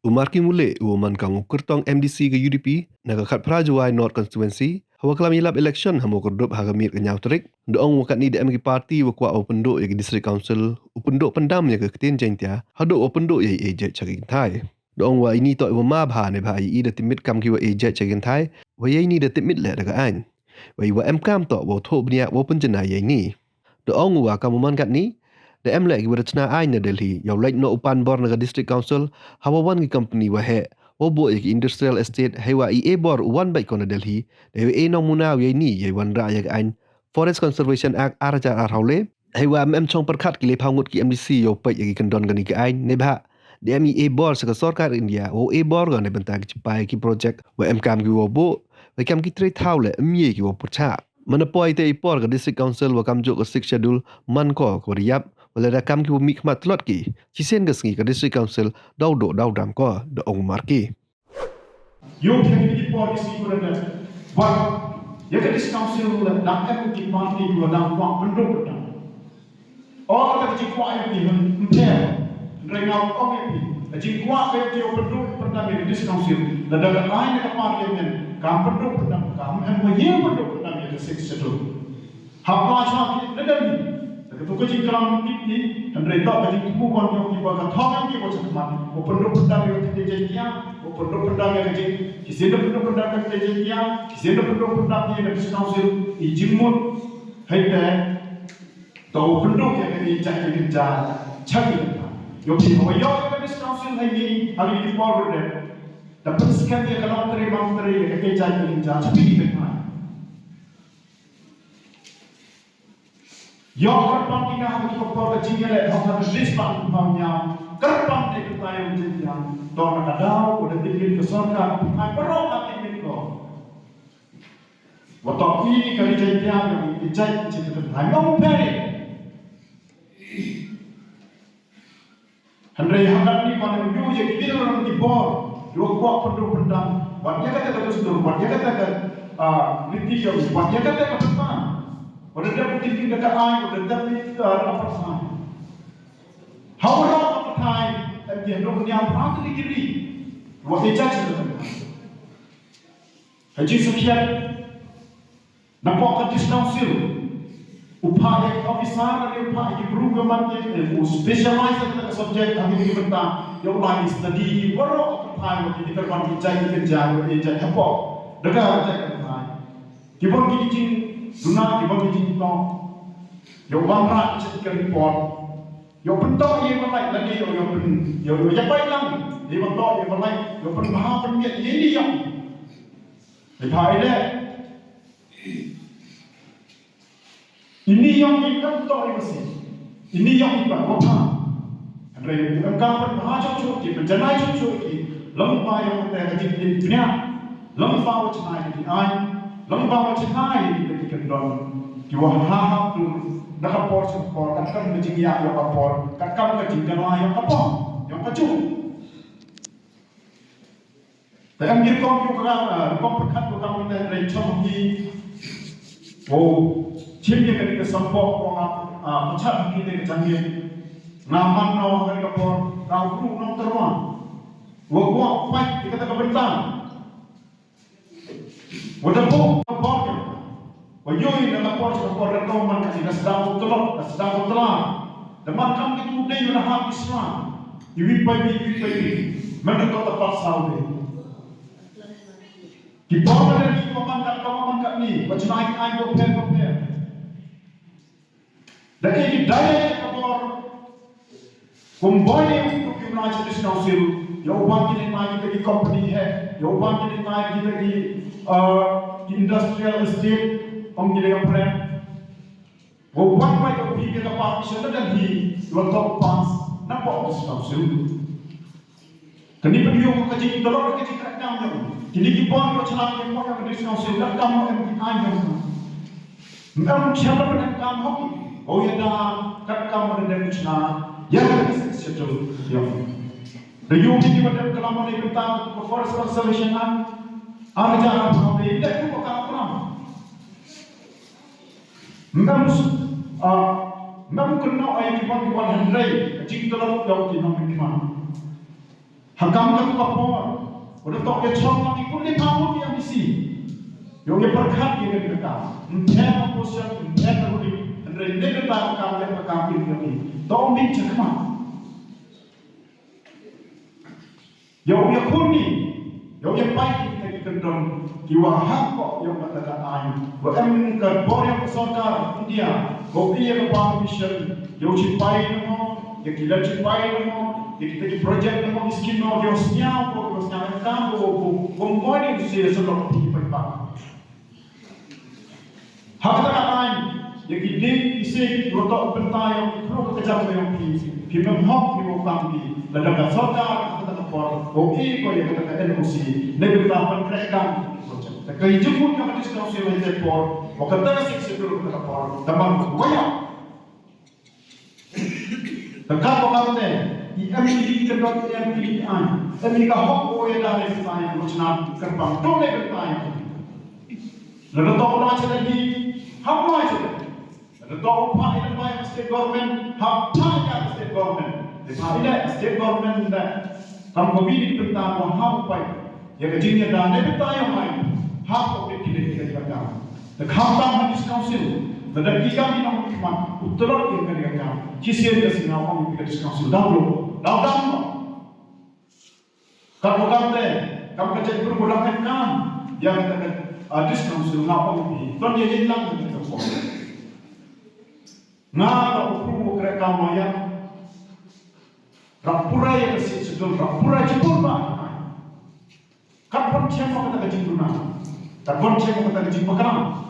Marki mule man kang kertong MDC ke UDP naga khat prajuai North Constituency hawa kelam yilap election hamo kerdup hagamir ke nyawtrik doong wakat ni DMK party wakwa openduk ya ke district council upenduk pendam ya ke ktien Jaiñtia hado openduk ya ejet caking thai doong wa ini to ma bha ne bha i da timit kam ki wa ejet caking thai wa ye ini da timit le daga an wa i wa em kam to wa tho bnia wa penjena ye ni doong wa kamuman kat ni da em lek Wyrta ai na Delhi yaw lek no upan bor naga district council hawa wan ki company wa he wo bo ki industrial estate hewa i e bor wan bai kona Delhi de e no muna ye ni ye wan ra ya an forest conservation act arja ar haule hewa em chong perkhat ki le phangut ki MDC yo pai ki kandon gani ki ai ne bha de mi e bor sa sarkar India wo e bor ga ne banta ki pai ki project wa em kam ki wo bo wa kam ki tre thaule mi ki wo pucha mana poi te ipor ka district council wa kam jo ka 6 schedule man ko ko riap wala da kam ki mi khmat lot ki chisen ga sngi ka district council daw do daw dam ko do ong Marki yo can be policy for that but ya ka district council la dak ka ki party ko da ko penduk da all ka ji ko ai ki mpe renga ko ki ji ko ka ki penduk perda mi district council la da ai ka parliament kam penduk da kam em mo ye penduk da mi 6 schedule ha pa cha ki da ni तो कुछ कलाम की अंदर तो बड़ी तुम कौन क्यों की बात था कि वो चक्कर मार वो पंडो पंडा में होते जैनिया वो पंडो पंडा में कहीं किसी ने पंडो पंडा करते जैनिया किसी ने पंडो पंडा की डिस्ट्रिक्ट काउंसिल इजिमो है तो पंडो के कहीं चाहिए कि जा छवि यो भी वो यो के डिस्ट्रिक्ट काउंसिल है ये अभी की फॉरवर्ड है तब इसके लिए कलाम करे मांग करे कहीं चाहिए कि जा छवि नहीं yo kerpang kita harus berbuat kecil le harus rispan punya kerpang itu tayo jadi don kadau udah tinggal ke sorga ai perok hati itu waktu ini kali Jaiñtia yang dijai cerita tentang ngomong Henry hangat ni pada ujung je kita orang di bor yo kuat penduk pendam buat dia kata terus dur buat dia kata niti yo buat dia kata apa Pada dia mungkin dekat air, pada dia mungkin apa sahaja. How long of the time that dia dok dia berapa diri, buat dia judge tu. Haji sekian, nampak ke district council, upaya officer dan upaya di program dia, specialize dalam subjek kami di Wyrta, yang lain study, berapa of the time waktu kita berbantu kerja, dia apa, dekat kerja time. Kita begini Duna di bawah jinto, yo bangra cetika report, yo bentuk ye balai lagi yo ya baik lang, di bentuk ye balai yo pen baha pen miat ye ni yang, di bahai le, ini yang kita bentuk ye mesti, ini yang kita apa, andre engkau pen baha cucu ki, penjenai cucu ki, lembah yang kita kecil di dunia, lembah wajah di ai. Lembah macam ni kita kendor, kita hahap tu nak kapor sepor, kakam kejingia yang kapor, kakam kejingan yang kapor, yang kaju. Tapi ambil kau juga kau perkat kau kita recong di, oh, ciri yang kita sempok orang macam kita canggih, ngaman no hari kapor, kau guru nom terma, gua fight kita tak bentang. Wadah bu, apa? Wajui nak apa? Apa rekam mana? Kita sedang bertelur. Teman kami itu dia yang nak Islam. Iwi pai. Mana kau tepat sahaja. Kita mana ni kawan kat ni. Macam ai prepare. Dan ini daya kapor. Combine untuk United States Council. Yang uang kita naik di company yang uang kita naik di industrial estate, orang jadi yang plan. Uang mereka pergi ke partnership dan di letak pas nampak discussion. Kini pergi ke kerja terus kerja kerajaan yang. Kini kita buat macam yang yang discussion dan kamu yang kita ayam. Kamu siapa pun kamu hoki. Oh ya dah kat kamu ada macam yang sesuatu yang. Review ini pada kelaman ini tentang forest conservation ada jalan apa ini itu bukan apa. Namun kena ayat kiban Henry, jika dalam jauh di nama kiban. Hakam ka kapor. Udah tok ya chong lagi kulit kamu yang bisi. Yo ya perkat ya kita. Entah posisi, entah terudi. Andre negara kamu yang berkampir ini. Tok min cakap. Yo ya kuni. Yo ya baik kita kendon. Kiwa hak kok yang berkata ayu. Bukan kerbor yang kesokar India. Kopi yang berpang mission. Yo cipai namo. Ya kila cipai namo. Kita di project nama miskin no dia senyap ko dia senyap kambo ko di sini sebelum pergi pergi. Hakata lain ya kita isi rotok pentai yang perlu kerja yang pi memhok pi kambi ladang kasota kata kapor oke ko ya kata NOC negeri tapan kerajaan project. Tapi jemput kami diskusi lagi por waktu sih sebelum kata kapor tambang banyak. Dekat waktu MPD kedot MPD an. Mereka hok boleh dari pertanyaan macam kerbang. Don't let pertanyaan. Lalu tahu lah macam ni. Hak lah macam ni. Lalu tahu apa yang bayar state government. Hak bayar state government. Lepas ini state government dah. Kamu beri pertanyaan hak bayar. Ya kerjanya dah. Ni pertanyaan lain. Hak boleh kita jaga. Dekat hadis council. Dan kita ni nak cuma utara yang kerja. Kisah dia sini awak yang hadis council. Dalam kalau kamu kerja berbulan kan yang kita discount ngapa ni tuan dia hilang kita pun ngapa perlu kerja maya rapura yang sedang rapura jemput bah kapan siapa kata jemput na kapan siapa kata jemput kan